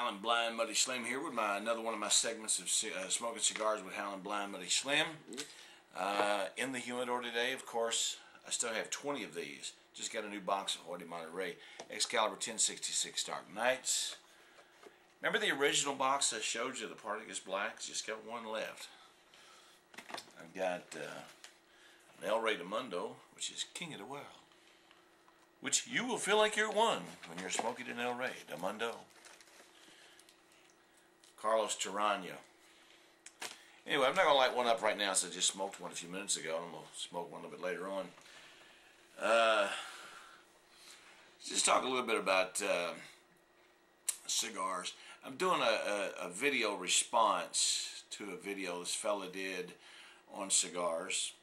Howlinblind Muddy Slim here with another one of my segments of Smoking Cigars with Howlinblind Muddy Slim. In the humidor today, of course, I still have 20 of these. Just got a new box of Hoyt Monterey Excalibur 1066 Dark Nights. Remember the original box I showed you, the Partagas Blacks? Just got one left. I've got an El Rey de Mundo, which is King of the World, which you will feel like you're one when you're smoking an El Rey de Mundo. Carlos Tirana. Anyway, I'm not going to light one up right now, so I just smoked one a few minutes ago. I'm going to smoke one a little bit later on. Just talk a little bit about cigars. I'm doing a video response to a video this fella did on cigars.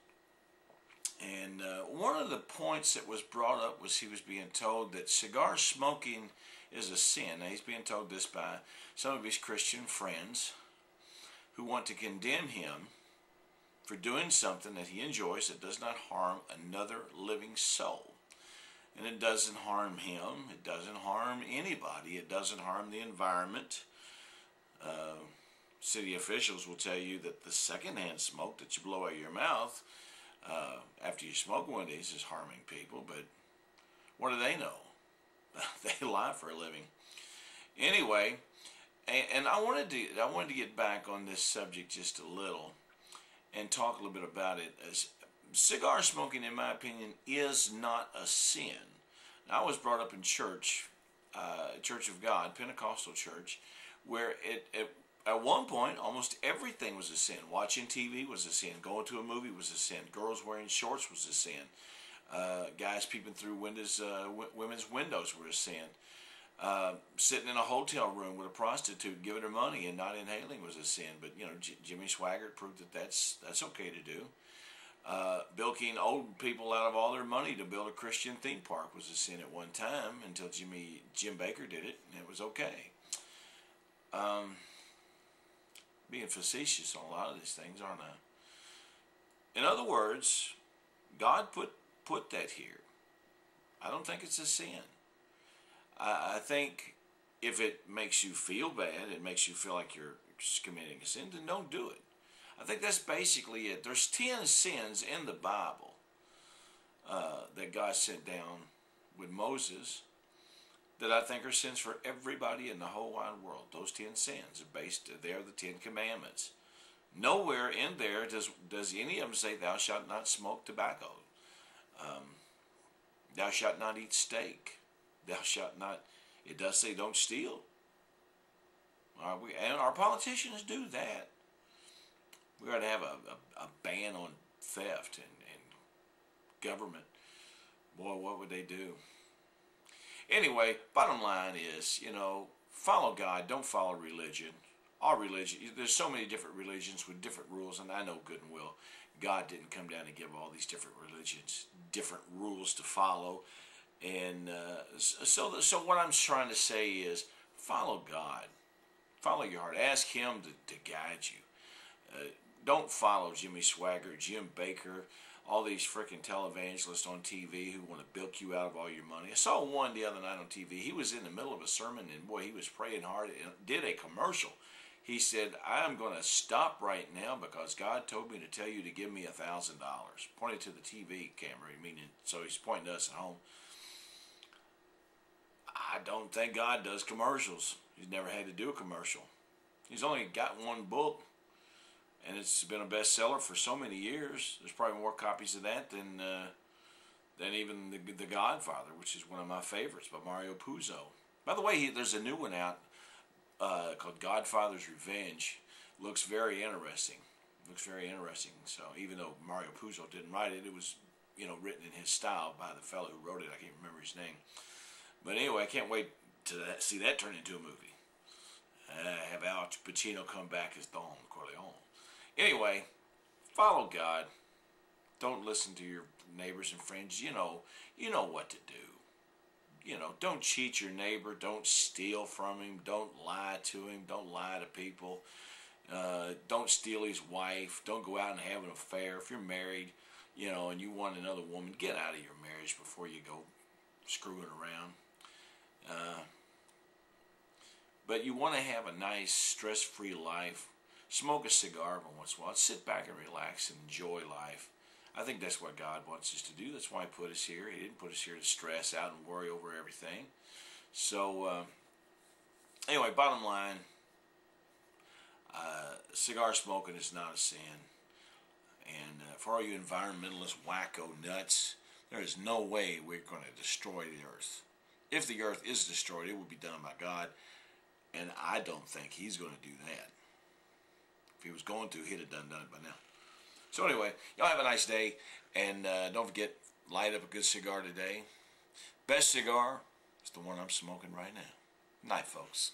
And one of the points that was brought up was he was being told that cigar smoking is a sin. Now, he's being told this by some of his Christian friends who want to condemn him for doing something that he enjoys that does not harm another living soul. And it doesn't harm him. It doesn't harm anybody. It doesn't harm the environment. City officials will tell you that the secondhand smoke that you blow out of your mouth after you smoke one of these is harming people, but what do they know? They lie for a living. Anyway, and I wanted to get back on this subject just a little and talk a little bit about it. As cigar smoking, in my opinion, is not a sin. Now, I was brought up in church, Church of God, Pentecostal church, where at one point, almost everything was a sin. Watching TV was a sin. Going to a movie was a sin. Girls wearing shorts was a sin. Guys peeping through windows, women's windows were a sin. Sitting in a hotel room with a prostitute, giving her money and not inhaling was a sin. But you know, Jimmy Swaggart proved that that's okay to do. Bilking old people out of all their money to build a Christian theme park was a sin at one time until Jim Baker did it, and it was okay. Being facetious on a lot of these things, aren't I? In other words, God put that here. I don't think it's a sin. I think if it makes you feel bad, it makes you feel like you're committing a sin, then don't do it. I think that's basically it. There's 10 sins in the Bible that God sent down with Moses that I think are sins for everybody in the whole wide world. Those 10 sins are they're the 10 commandments. Nowhere in there does any of them say, thou shalt not smoke tobacco. Thou shalt not eat steak. Thou shalt not, it does say don't steal. And our politicians do that. We ought to have a ban on theft and government. Boy, what would they do? Anyway, bottom line is, you know, follow God, don't follow religion. All religion, there's so many different religions with different rules, and I know good and well God didn't come down and give all these different religions different rules to follow. And so what I'm trying to say is follow God. Follow your heart. Ask Him to guide you. Don't follow Jimmy Swaggart, Jim Baker, all these freaking televangelists on TV who want to bilk you out of all your money. I saw one the other night on TV. He was in the middle of a sermon, and boy, he was praying hard and did a commercial. He said, I'm going to stop right now because God told me to tell you to give me $1,000. Pointing to the TV camera, meaning, so he's pointing to us at home. I don't think God does commercials. He's never had to do a commercial. He's only got one book, and it's been a bestseller for so many years. There's probably more copies of that than even the Godfather, which is one of my favorites, by Mario Puzo. By the way, there's a new one out called Godfather's Revenge. Looks very interesting. Looks very interesting. So even though Mario Puzo didn't write it, it was, you know, written in his style by the fellow who wrote it. I can't remember his name. But anyway, I can't wait to see that turn into a movie. Have Al Pacino come back as Don Corleone. Anyway, follow God. Don't listen to your neighbors and friends. You know what to do. You know, don't cheat your neighbor. Don't steal from him. Don't lie to him. Don't lie to people. Don't steal his wife. Don't go out and have an affair. If you're married, you know, and you want another woman, get out of your marriage before you go screwing around. But you want to have a nice, stress-free life. Smoke a cigar every once in a while. Sit back and relax and enjoy life. I think that's what God wants us to do. That's why He put us here. He didn't put us here to stress out and worry over everything. So, anyway, bottom line, cigar smoking is not a sin. And for all you environmentalist wacko nuts, there is no way we're going to destroy the earth. If the earth is destroyed, it will be done by God. And I don't think He's going to do that. If He was going to, He'd have done it by now. So anyway, y'all have a nice day. And don't forget, light up a good cigar today. Best cigar is the one I'm smoking right now. Night, folks.